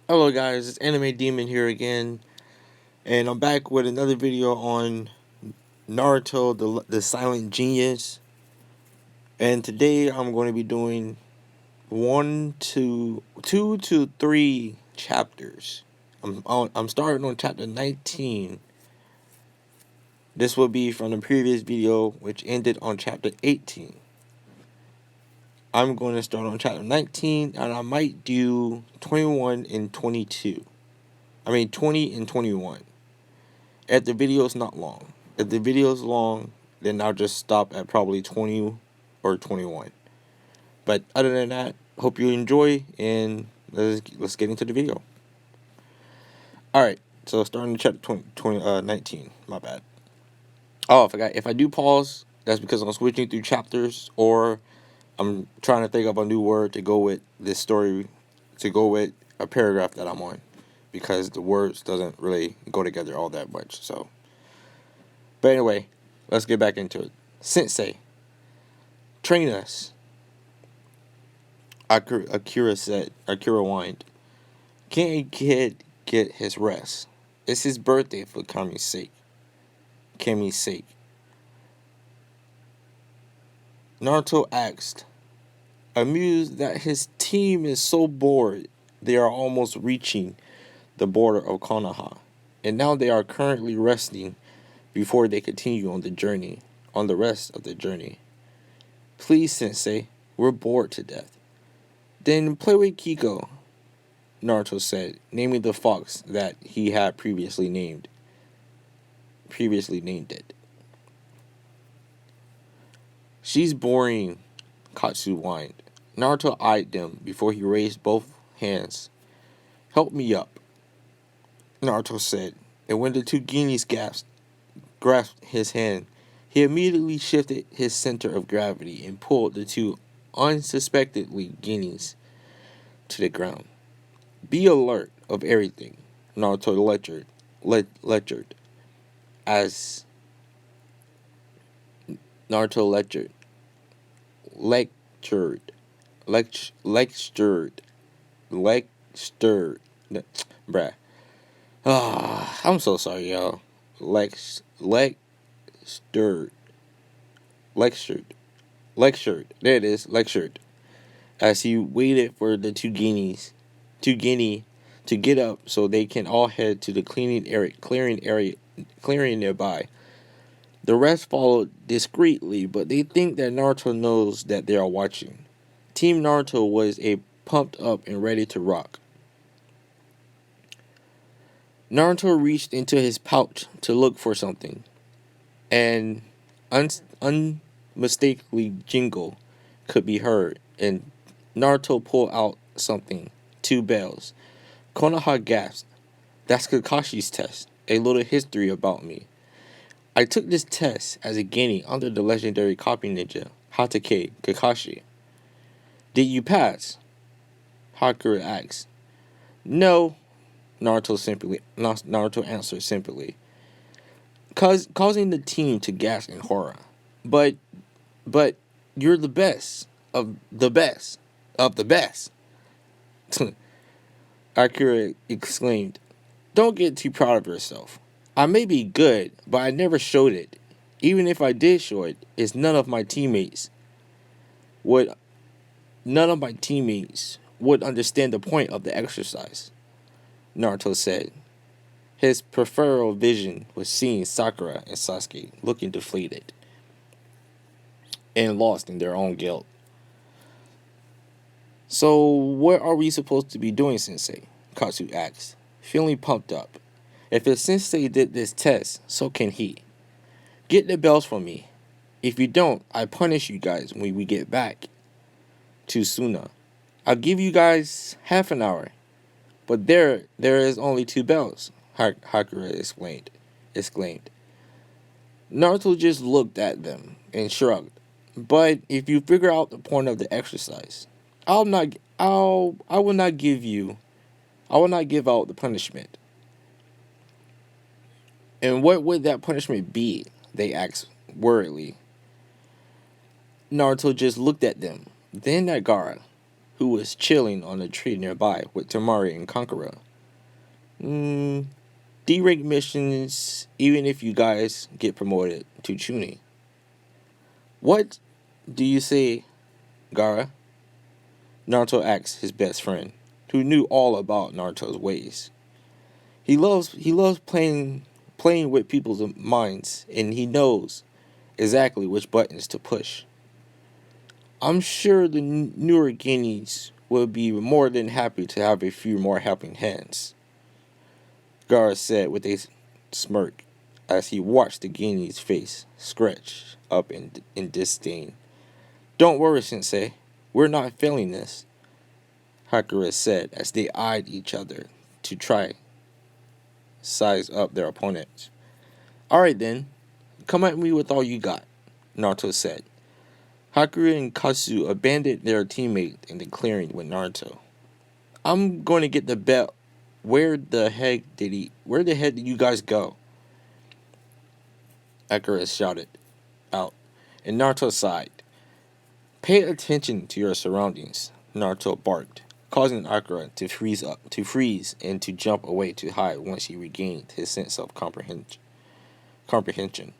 Hello guys, it's Anime Demon here again, and I'm back with another video on Naruto, the Silent Genius. And today I'm going to be doing two to three chapters. I'm starting on chapter 19. This will be from the previous video, which ended on chapter 18. I'm going to start on chapter 19, and I might do 21 and 22. 20 and 21. If the video is not long. If the video is long, then I'll just stop at probably 20 or 21. But other than that, hope you enjoy, and let's get into the video. Alright, so starting in chapter 19. My bad. Oh, I forgot. If I do pause, that's because I'm switching through chapters, or I'm trying to think of a new word to go with this story, to go with a paragraph that I'm on, because the words doesn't really go together all that much. But anyway, let's get back into it. Sensei, train us. Akira said. Akira whined. Can't a kid get his rest? It's his birthday for Kami's sake. Kami's sake. Naruto asked, amused that his team is so bored they are almost reaching the border of Konoha, and now they are currently resting before they continue on the rest of the journey. Please, Sensei, we're bored to death. Then play with Kiko, Naruto said, naming the fox that he had previously named it. She's boring, Katsu whined. Naruto eyed them before he raised both hands. Help me up, Naruto said, and when the two guineas grasped his hand, he immediately shifted his center of gravity and pulled the two unsuspectedly guineas to the ground. Be alert of everything, Naruto lectured as Naruto lectured, lectured, bruh. I'm so sorry, y'all. Lectured, lectured. There it is, lectured. As he waited for the two guinea, to get up so they can all head to the clearing nearby. The rest followed discreetly, but they think that Naruto knows that they are watching. Team Naruto was pumped up and ready to rock. Naruto reached into his pouch to look for something, and unmistakably jingle could be heard, and Naruto pulled out something. 2 bells. Konoha gasped. That's Kakashi's test. A little history about me. I took this test as a guinea under the legendary copy ninja, Hatake Kakashi. Did you pass? Hakura asked. No, Naruto answered simply, causing the team to gasp in horror. But you're the best of the best of the best. Akira exclaimed. Don't get too proud of yourself. I may be good, but I never showed it. Even if I did show it, would none of my teammates would understand the point of the exercise, Naruto said. His peripheral vision was seeing Sakura and Sasuke looking deflated and lost in their own guilt. So, what are we supposed to be doing, Sensei? Katsu asked, feeling pumped up. If his sensei did this test, so can he. Get the bells from me. If you don't, I punish you guys when we get back to Suna. I'll give you guys half an hour. But there is only 2 bells, Hakura exclaimed. Naruto just looked at them and shrugged. But if you figure out the point of the exercise, I will not give out the punishment. And what would that punishment be? They asked worriedly. Naruto just looked at them, then at Gaara. who was chilling on a tree nearby with Tamari and Kankura. D-rank missions, even if you guys get promoted to Chunin. What do you say, Gara? Naruto asked his best friend, who knew all about Naruto's ways. He loves playing with people's minds, and he knows exactly which buttons to push. I'm sure the newer Guineas will be more than happy to have a few more helping hands, Gara said with a smirk as he watched the Guinea's face stretch up in disdain. Don't worry, Sensei. We're not failing this, Hakura said as they eyed each other to try size up their opponents. Alright then, come at me with all you got, Naruto said. Hakura and Katsu abandoned their teammate in the clearing with Naruto. I'm going to get the belt. Where the heck did you guys go? Akira shouted out, and Naruto sighed. Pay attention to your surroundings, Naruto barked, causing Akira to freeze and to jump away to hide once he regained his sense of comprehension.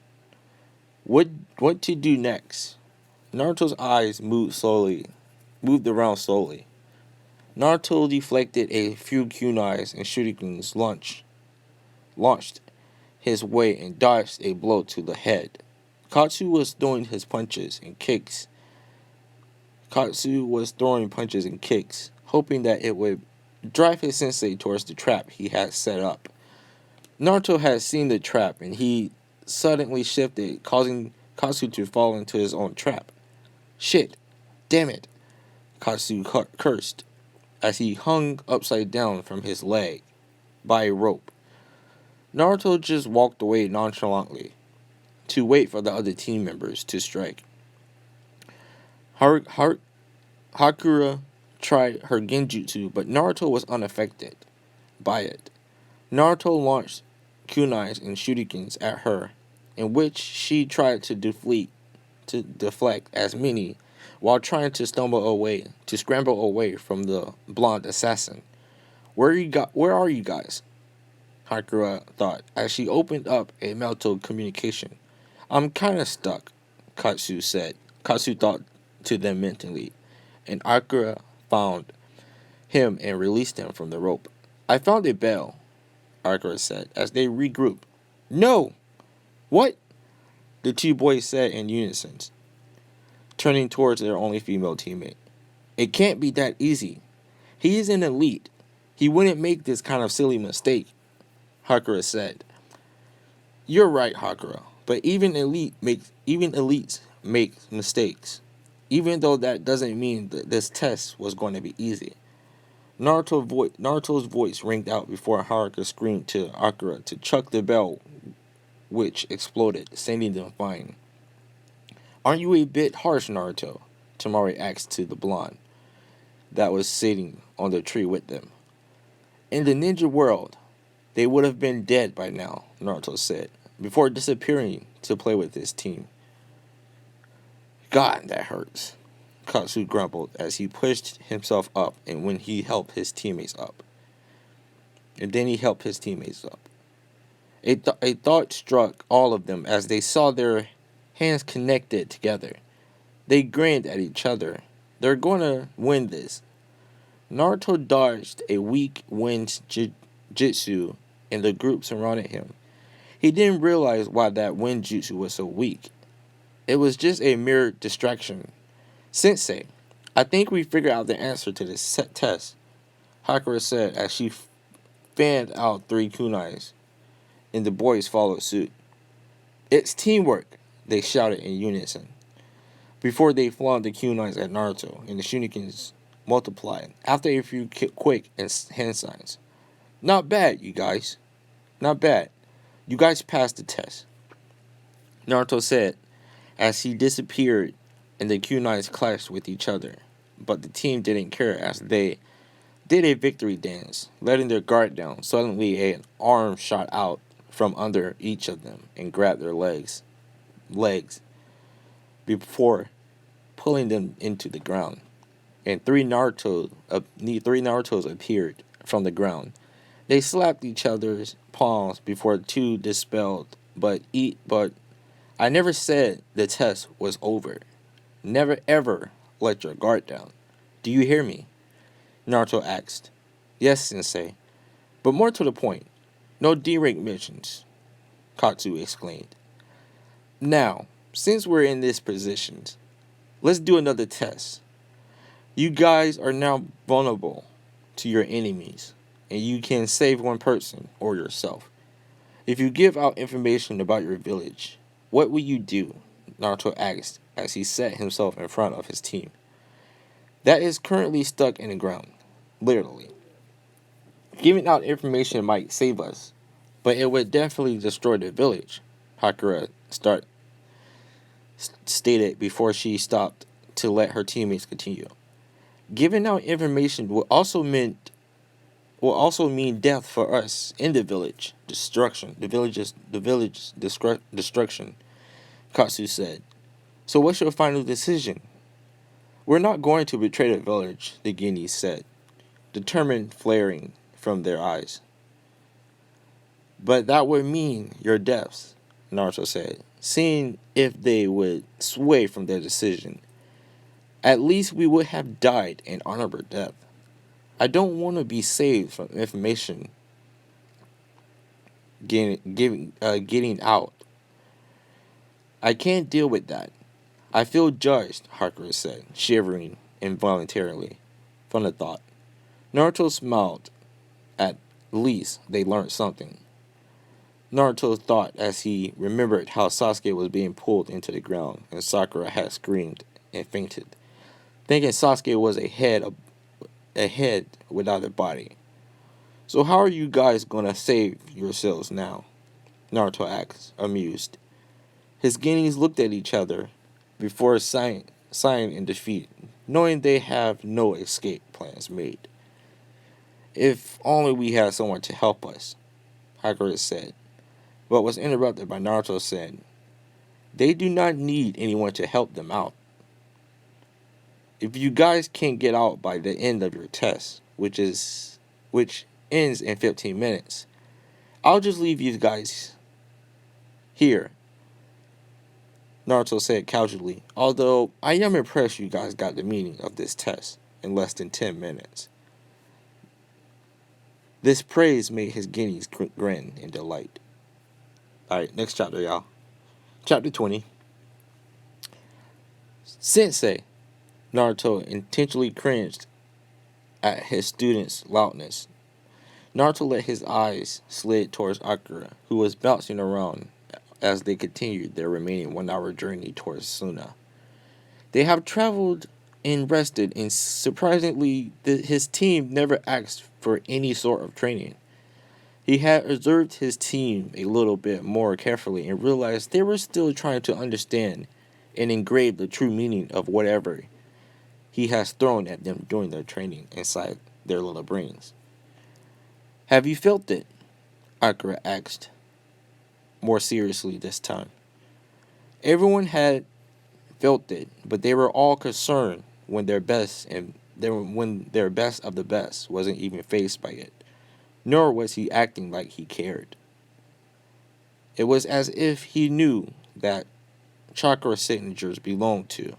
What to do next? Naruto's eyes moved around slowly. Naruto deflected a few kunais and shurikens launched his way and dodged a blow to the head. Katsu was throwing punches and kicks, hoping that it would drive his sensei towards the trap he had set up. Naruto had seen the trap and he suddenly shifted, causing Katsu to fall into his own trap. Shit! Damn it! Katsu cursed as he hung upside down from his leg by a rope. Naruto just walked away nonchalantly to wait for the other team members to strike. Hakura tried her genjutsu, but Naruto was unaffected by it. Naruto launched kunais and shurikens at her, in which she tried to deflect as many while trying to scramble away from the blonde assassin. Where are you guys? Hakura thought as she opened up a mental communication. I'm kinda stuck, Katsu said. Katsu thought to them mentally, and Akira found him and released him from the rope. I found a bell, Akira said, as they regrouped. No! What? The two boys said in unison, turning towards their only female teammate. It can't be that easy. He is an elite. He wouldn't make this kind of silly mistake, Hakura said. You're right, Hakura, but even elites make mistakes. Even though that doesn't mean that this test was going to be easy. Naruto's voice rang out before Haruka screamed to Akira to chuck the bell, which exploded, sending them flying. Aren't you a bit harsh, Naruto? Tamari asked to the blonde that was sitting on the tree with them. In the ninja world, they would have been dead by now, Naruto said, before disappearing to play with his team. God, that hurts, Katsu grumbled as he pushed himself up and when he helped his teammates up. A thought struck all of them as they saw their hands connected together. They grinned at each other. They're gonna win this. Naruto dodged a weak wind jutsu and the group surrounded him. He didn't realize why that wind jutsu was so weak. It was just a mere distraction. Sensei, I think we figured out the answer to this test, Hakura said as she fanned out 3 kunais, and the boys followed suit. It's teamwork, they shouted in unison. Before they flung the kunais at Naruto, and the shurikens multiplied, after a few quick hand signs. Not bad, you guys. Not bad. You guys passed the test, Naruto said as he disappeared and the kunais clashed with each other. But the team didn't care as they did a victory dance, letting their guard down. Suddenly an arm shot out from under each of them and grabbed their legs before pulling them into the ground. and three Narutos appeared from the ground. They slapped each other's palms before the two dispelled. But I never said the test was over. Never ever let your guard down. Do you hear me? Naruto asked. Yes, Sensei. But more to the point, no D-rank missions, Katsu exclaimed. Now, since we're in this position, let's do another test. You guys are now vulnerable to your enemies, and you can save one person or yourself. If you give out information about your village, what will you do? Naruto asked as he set himself in front of his team. That is currently stuck in the ground, literally. Giving out information might save us, but it would definitely destroy the village, Hakura stated before she stopped to let her teammates continue. Giving out information will also mean death for us in the village. Destruction. Destruction, Katsu said. So what's your final decision? We're not going to betray the village, the Guineas said, determined flaring from their eyes. But that would mean your deaths, Naruto said, seeing if they would sway from their decision. At least we would have died an honorable death. I don't want to be saved from information getting out. I can't deal with that. I feel judged, Hakura said, shivering involuntarily from the thought. Naruto smiled. At least they learned something. Naruto thought as he remembered how Sasuke was being pulled into the ground and Sakura had screamed and fainted, thinking Sasuke was a head without a body. So how are you guys gonna save yourselves now? Naruto asked, amused. His guineas looked at each other before sighing in defeat, knowing they have no escape plans made. If only we had someone to help us, Hakura said, but was interrupted by Naruto saying, they do not need anyone to help them out. If you guys can't get out by the end of your test, which ends in 15 minutes, I'll just leave you guys here, Naruto said casually, although I am impressed you guys got the meaning of this test in less than 10 minutes. This praise made his guineas grin in delight. Alright, next chapter, y'all. Chapter 20. Sensei. Naruto intentionally cringed at his student's loudness. Naruto let his eyes slid towards Akira, who was bouncing around as they continued their remaining 1-hour journey towards Suna. They have traveled and rested, and surprisingly, his team never asked for any sort of training. He had observed his team a little bit more carefully and realized they were still trying to understand and engrave the true meaning of whatever he has thrown at them during their training inside their little brains. Have you felt it? Akira asked, more seriously this time. Everyone had felt it, but they were all concerned when their best of the best wasn't even faced by it, nor was he acting like he cared. It was as if he knew that chakra signatures belonged to.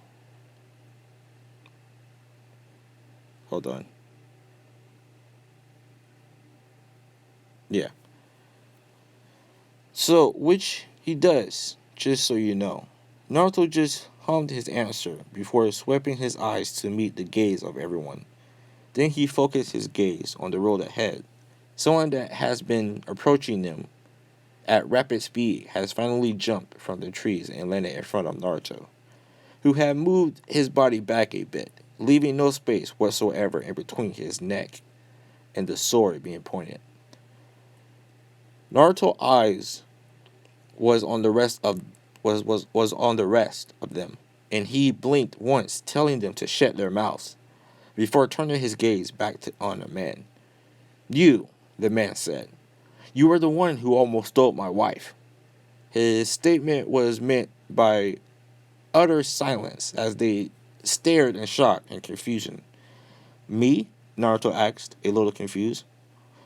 Hold on. Yeah. So, which he does, just so you know. Naruto just hummed his answer before sweeping his eyes to meet the gaze of everyone. Then he focused his gaze on the road ahead. Someone that has been approaching them at rapid speed has finally jumped from the trees and landed in front of Naruto, who had moved his body back a bit, leaving no space whatsoever in between his neck and the sword being pointed. Naruto's eyes was on the rest of them, and he blinked once, telling them to shut their mouths, before turning his gaze back on the man. You, the man said, you are the one who almost stole my wife. His statement was meant by utter silence as they stared in shock and confusion. Me? Naruto asked, a little confused.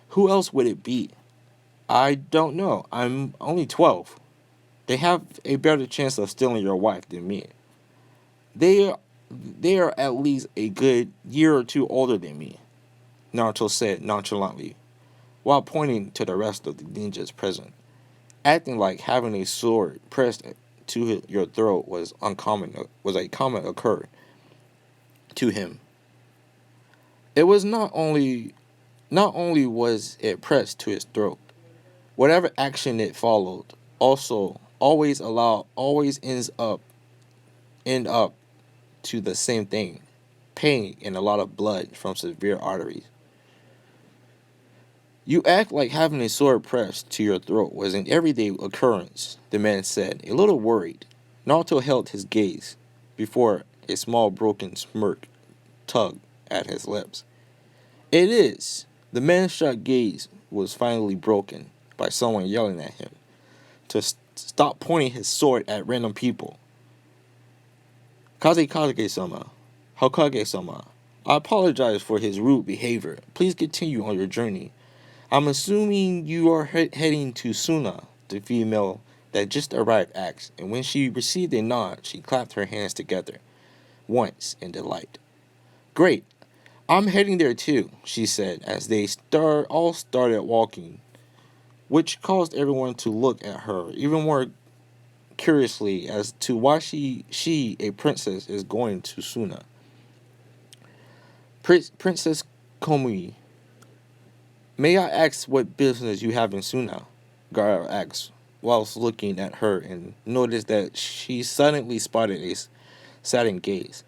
Who else would it be? I don't know. I'm only 12. They have a better chance of stealing your wife than me. They they are at least a good year or two older than me, Naruto said nonchalantly, while pointing to the rest of the ninjas present, acting like having a sword pressed to your throat was a common occur to him. It was not only was it pressed to his throat, whatever action it followed also always end up to the same thing, pain and a lot of blood from severe arteries. You act like having a sword pressed to your throat was an everyday occurrence, the man said, a little worried. Naruto held his gaze before a small broken smirk tugged at his lips. It is. The man's shut gaze was finally broken by someone yelling at him to stop pointing his sword at random people. Kazekage-sama, Hokage-sama, I apologize for his rude behavior. Please continue on your journey. I'm assuming you are heading to Suna, the female that just arrived asked, and when she received a nod, she clapped her hands together, once in delight. Great, I'm heading there too, she said as they all started walking, which caused everyone to look at her even more curiously as to why she a princess, is going to Suna. Princess Komui, may I ask what business you have in Suna? Gaara asked, whilst looking at her and noticed that she suddenly spotted a saddened gaze.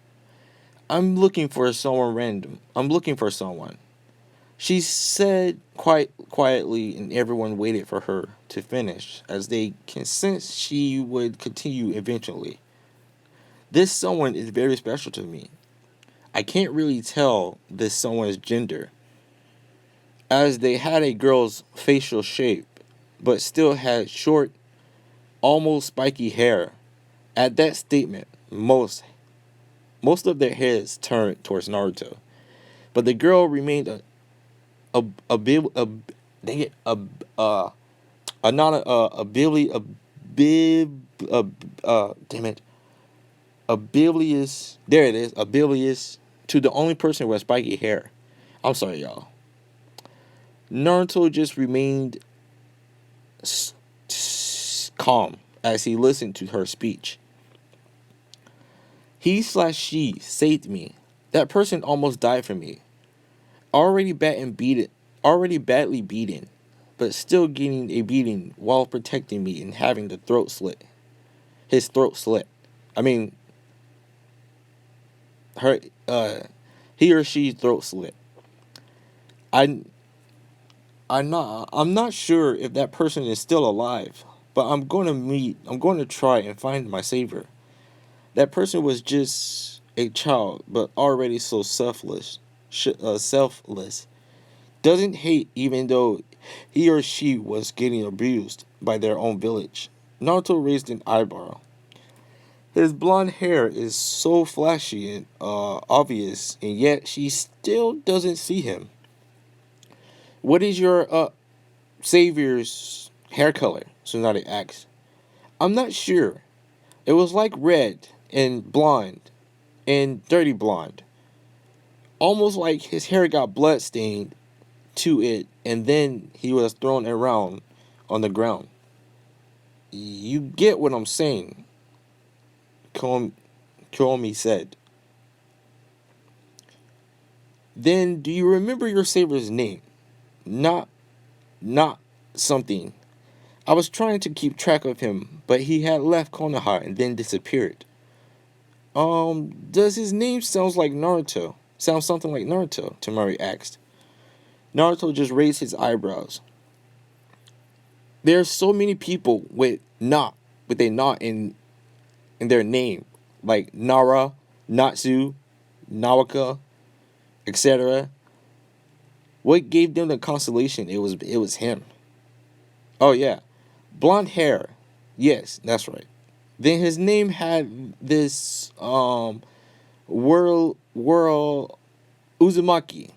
I'm looking for someone random. I'm looking for someone, she said quite quietly, and everyone waited for her to finish, as they can sense she would continue eventually. This someone is very special to me. I can't really tell this someone's gender, as they had a girl's facial shape, but still had short, almost spiky hair. At that statement, most of their heads turned towards Naruto, but the girl remained a bit a dang it a not a bibli a bib damn it oblivious, there it is, oblivious to the only person with spiky hair. I'm sorry, y'all. Naruto just remained calm as he listened to her speech. He/she saved me. That person almost died for me. Already already badly beaten, but still getting a beating while protecting me and having his throat slit. I mean, her, he or she's throat slit. I, I'm not sure if that person is still alive, but I'm going to try and find my savior. That person was just a child, but already so selfless. Doesn't hate even though he or she was getting abused by their own village. Naruto raised an eyebrow. His blonde hair is so flashy and obvious, and yet she still doesn't see him. What is your savior's hair color? Tsunade asked. I'm not sure. It was like red and blonde and dirty blonde. Almost like his hair got blood stained to it and then he was thrown around on the ground. You get what I'm saying, Kiyomi said. Then do you remember your savior's name? Not something. I was trying to keep track of him, but he had left Konoha and then disappeared. Does his name sound like Naruto? Sound something like Naruto? Tamari asked. Naruto just raised his eyebrows. There are so many people with a not in their name, like Nara, Natsu, Nawaka, etc. What gave them the consolation? It was him. Oh yeah, blonde hair. Yes, that's right. Then his name had this whirl Uzumaki,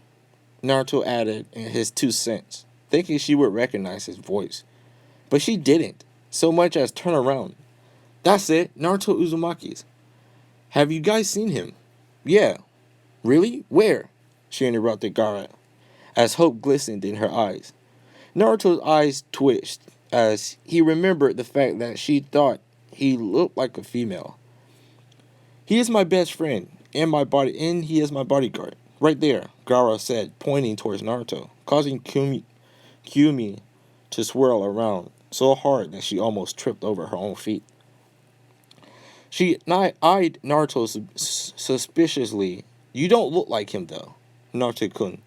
Naruto added in his 2 cents, thinking she would recognize his voice. But she didn't, so much as turn around. That's it, Naruto Uzumaki's. Have you guys seen him? Yeah. Really? Where? She interrupted Gaara, as hope glistened in her eyes. Naruto's eyes twitched as he remembered the fact that she thought he looked like a female. He is my best friend, and he is my bodyguard. Right there, Gaara said, pointing towards Naruto, causing Kyumi to swirl around so hard that she almost tripped over her own feet. She eyed Naruto suspiciously. You don't look like him, though, Naruto-kun.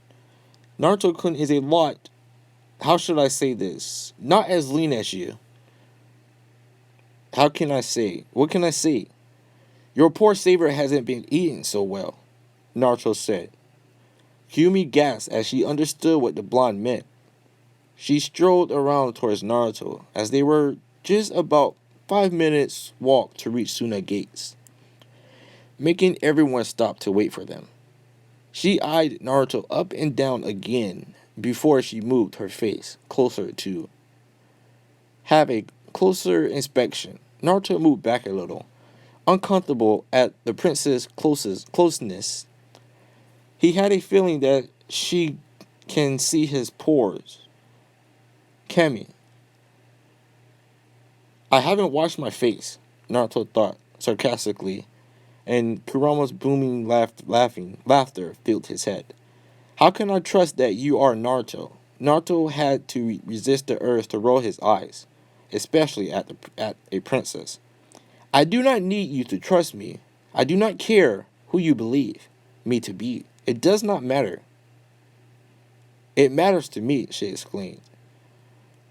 Naruto-kun is a lot, how should I say this, not as lean as you. What can I say? Your poor savior hasn't been eating so well, Naruto said. Kyumi gasped as she understood what the blonde meant. She strolled around towards Naruto as they were just about 5 minutes walk to reach Suna Gates, making everyone stop to wait for them. She eyed Naruto up and down again before she moved her face closer to have a closer inspection. Naruto moved back a little, uncomfortable at the prince's closeness. He had a feeling that she can see his pores. Kami, I haven't washed my face, Naruto thought sarcastically, and Kurama's booming laughter filled his head. How can I trust that you are Naruto? Naruto had to resist the urge to roll his eyes, especially at a princess. I do not need you to trust me. I do not care who you believe me to be. It does not matter. It matters to me, she exclaimed.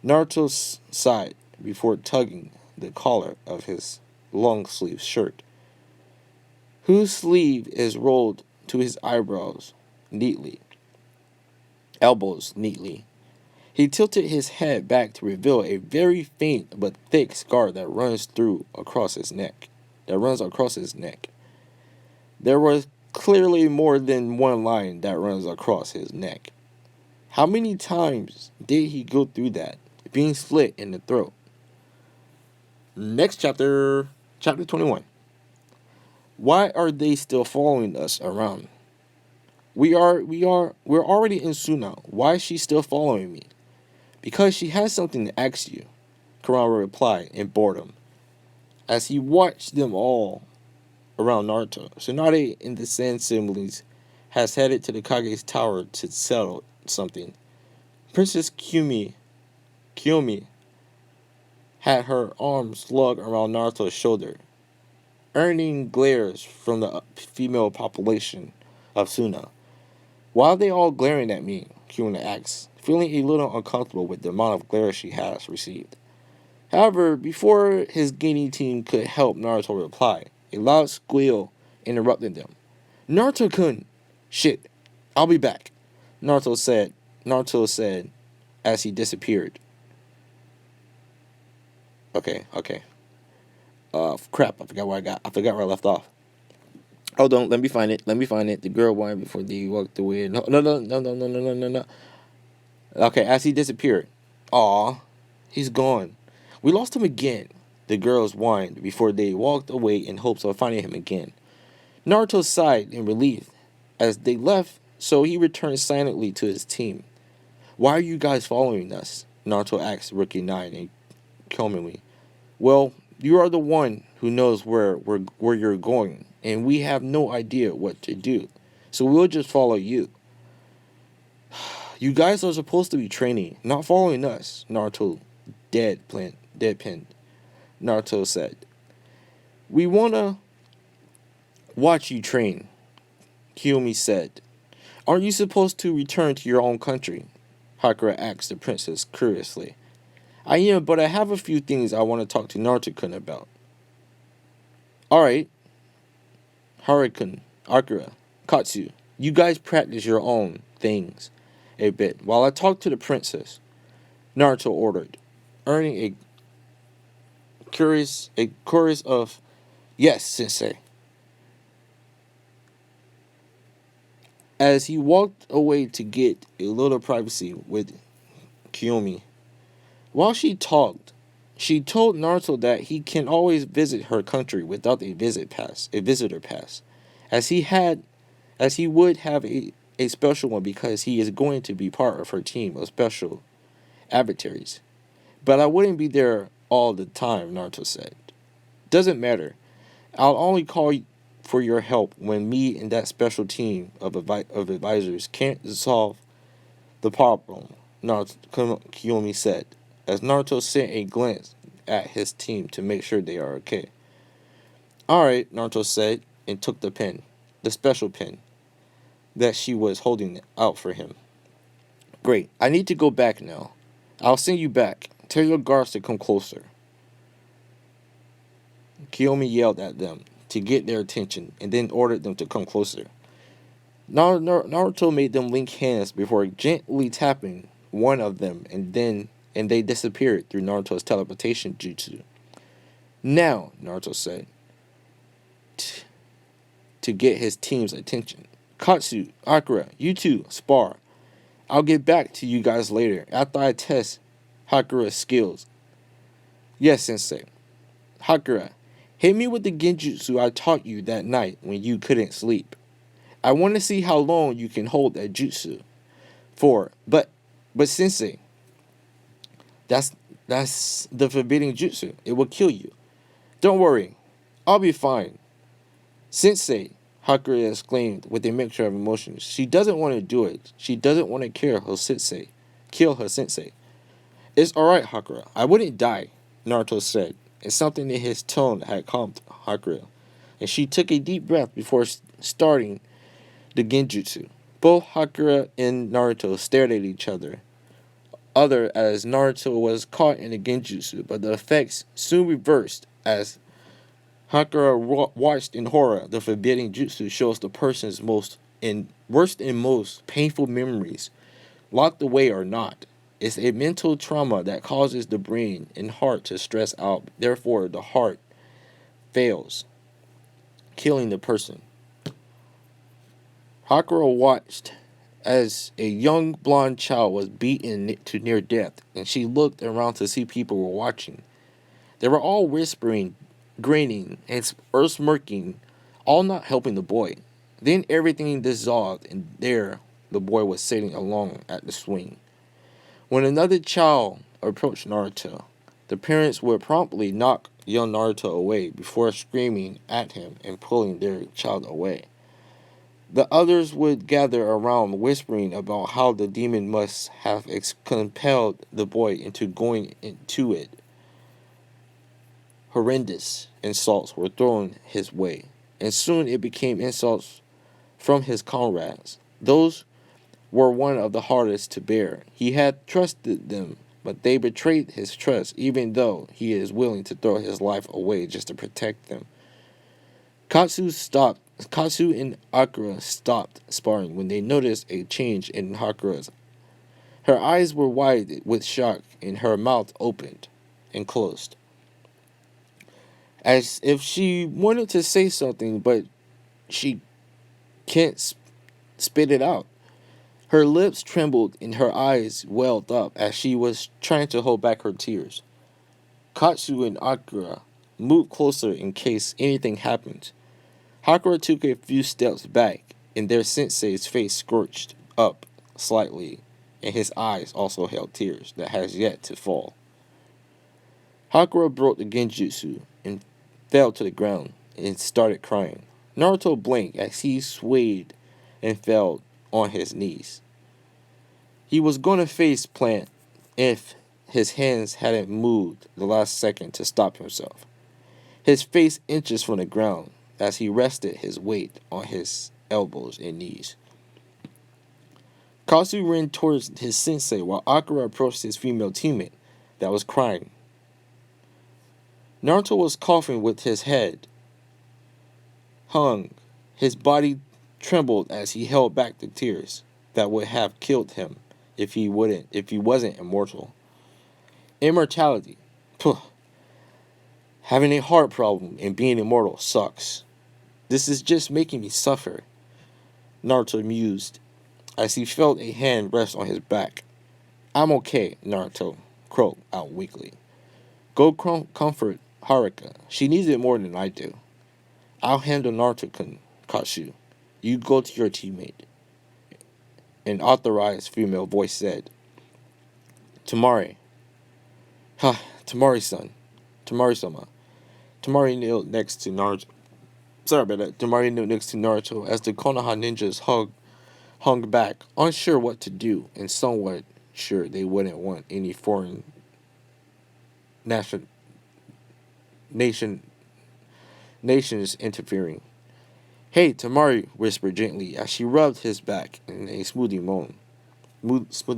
Naruto sighed before tugging the collar of his long-sleeved shirt, whose sleeve is rolled to his elbows neatly. He tilted his head back to reveal a very faint but thick scar that runs across his neck. There was clearly more than one line that runs across his neck. How many times did he go through that, being slit in the throat? Next chapter, chapter 21. Why are they still following us around? We're already in Suna. Why is she still following me? Because she has something to ask you, Kurama replied in boredom, as he watched them all around Naruto. Tsunade in the Sand Siblings has headed to the Kage's tower to settle something. Princess Kiyomi had her arm slugged around Naruto's shoulder, earning glares from the female population of Suna. Why are they all glaring at me? Kiyomi asked, feeling a little uncomfortable with the amount of glare she has received. However, before his gaining team could help Naruto reply, a loud squeal interrupted them. Naruto-kun! Shit, I'll be back, Naruto said as he disappeared. Okay. Crap, I forgot where I left off. Hold on, let me find it. The girl whined before they walked away. No. Okay, as he disappeared. Aw, he's gone. We lost him again. The girls whined before they walked away in hopes of finding him again. Naruto sighed in relief as they left, so he returned silently to his team. Why are you guys following us? Naruto asked Rookie 9 and Komi. Well, you are the one who knows where you're going, and we have no idea what to do. So we'll just follow you. You guys are supposed to be training, not following us, Naruto deadpanned. Naruto said. We wanna watch you train, Kiyomi said. Aren't you supposed to return to your own country? Hakura asked the princess curiously. I am, but I have a few things I want to talk to Naruto-kun about. Alright. Haruka, Akira, Katsu, you guys practice your own things a bit while I talk to the princess, Naruto ordered, earning a chorus of yes, sensei. As he walked away to get a little privacy with Kiyomi, while she talked, she told Naruto that he can always visit her country without a visitor pass, as he would have a special one because he is going to be part of her team of special avatars. But I wouldn't be there all the time, Naruto said. Doesn't matter. I'll only call for your help when me and that special team of advisors can't solve the problem, Naruto Kiyomi said, as Naruto sent a glance at his team to make sure they are okay. Alright, Naruto said, and took the special pen, that she was holding out for him. Great, I need to go back now. I'll send you back. Tell your guards to come closer. Kiyomi yelled at them to get their attention and then ordered them to come closer. Naruto made them link hands before gently tapping one of them and they disappeared through Naruto's teleportation jutsu. Now, Naruto said, to get his team's attention. Katsu, Akira, you two, spar. I'll get back to you guys later after I test Hakura's skills. Yes, Sensei. Hakura, hit me with the genjutsu I taught you that night when you couldn't sleep. I want to see how long you can hold that jutsu for. But Sensei, that's the forbidding jutsu. It will kill you. Don't worry, I'll be fine. Sensei, Hakura exclaimed with a mixture of emotions. She doesn't want to do it. She doesn't want to kill her sensei. It's alright, Hakura. I wouldn't die, Naruto said, and something in his tone had calmed Hakura, and she took a deep breath before starting the genjutsu. Both Hakura and Naruto stared at each other as Naruto was caught in the genjutsu, but the effects soon reversed as Hakura watched in horror. The forbidding jutsu shows the person's worst and most painful memories, locked away or not. It's a mental trauma that causes the brain and heart to stress out. Therefore, the heart fails, killing the person. Hakura watched as a young blonde child was beaten to near death, and she looked around to see people were watching. They were all whispering, grinning, and smirking, all not helping the boy. Then everything dissolved, and there the boy was sitting alone at the swing. When another child approached Naruto, the parents would promptly knock young Naruto away before screaming at him and pulling their child away. The others would gather around, whispering about how the demon must have compelled the boy into going into it. Horrendous insults were thrown his way, and soon it became insults from his comrades. Those were one of the hardest to bear. He had trusted them, but they betrayed his trust, even though he is willing to throw his life away just to protect them. Katsu and Akira stopped sparring when they noticed a change in Hakura's. Her eyes were wide with shock, and her mouth opened and closed, as if she wanted to say something, but she can't spit it out. Her lips trembled and her eyes welled up as she was trying to hold back her tears. Katsu and Akira moved closer in case anything happened. Hakura took a few steps back, and their sensei's face scorched up slightly, and his eyes also held tears that has yet to fall. Hakura broke the genjutsu and fell to the ground and started crying. Naruto blinked as he swayed and fell on his knees. He was going to face plant if his hands hadn't moved the last second to stop himself. His face inches from the ground as he rested his weight on his elbows and knees. Katsu ran towards his sensei while Akira approached his female teammate that was crying. Naruto was coughing with his head hung. His body trembled as he held back the tears that would have killed him if he wasn't immortal. Immortality. Puh. Having a heart problem and being immortal sucks. This is just making me suffer. Naruto mused as he felt a hand rest on his back. I'm okay, Naruto croaked out weakly. Go comfort Haruka. She needs it more than I do. I'll handle Naruto-kun, Kashu. You go to your teammate. An authorized female voice said. Tamari. Ha, Tamari-san. Tamari-sama. Tamari kneeled next to Naruto. Sorry about that. Tamari kneeled next to Naruto as the Konoha ninjas hung back, unsure what to do, and somewhat sure they wouldn't want any foreign nation, nation nations interfering. Hey, Tamari whispered gently as she rubbed his back in a smoothie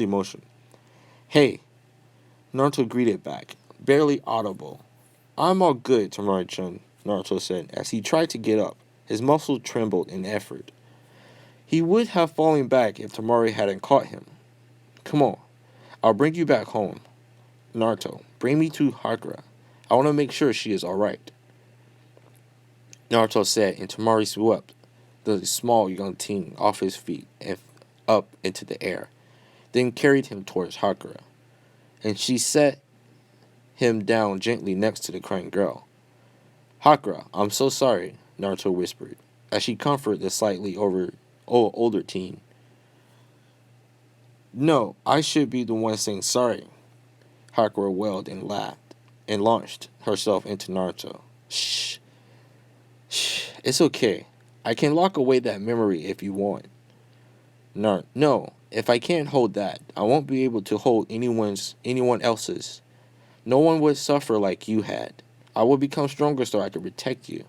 motion. Hey, Naruto greeted back, barely audible. I'm all good, Tamari-chan, Naruto said as he tried to get up. His muscles trembled in effort. He would have fallen back if Tamari hadn't caught him. Come on, I'll bring you back home. Naruto, bring me to Hakura. I want to make sure she is alright. Naruto said, and Tamari swept the small young teen off his feet and up into the air, then carried him towards Hakura, and she set him down gently next to the crying girl. Hakura, I'm so sorry, Naruto whispered, as she comforted the slightly older teen. No, I should be the one saying sorry, Hakura wailed and laughed, and launched herself into Naruto. Shh, shh, it's okay. I can lock away that memory if you want. No, if I can't hold that, I won't be able to hold anyone else's. No one would suffer like you had. I will become stronger so I can protect you.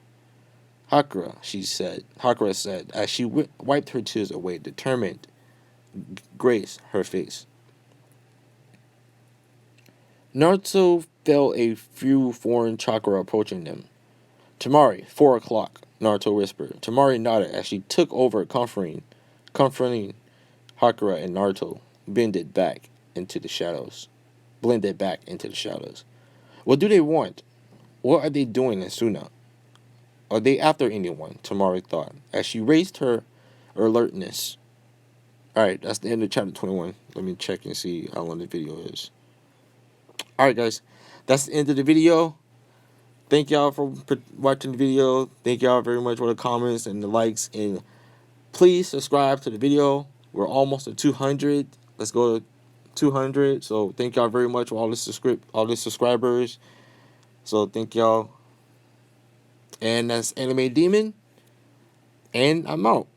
Hakura said, as she wiped her tears away, determined grace her face. Naruto felt a few foreign chakra approaching them. Tamari, 4 o'clock, Naruto whispered. Tamari nodded as she took over confronting Hakura and Naruto blended back into the shadows. What do they want? What are they doing in Suna? Are they after anyone? Tamari thought, as she raised her alertness. Alright, that's the end of chapter 21. Let me check and see how long the video is. Alright, guys, that's the end of the video. Thank y'all for watching the video. Thank y'all very much for the comments and the likes. And please subscribe to the video. We're almost at 200. Let's go to 200. So thank y'all very much for all the subscribers. So thank y'all. And that's Anime Demon. And I'm out.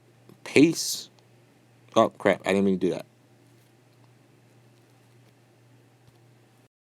Peace. Oh, crap. I didn't mean to do that.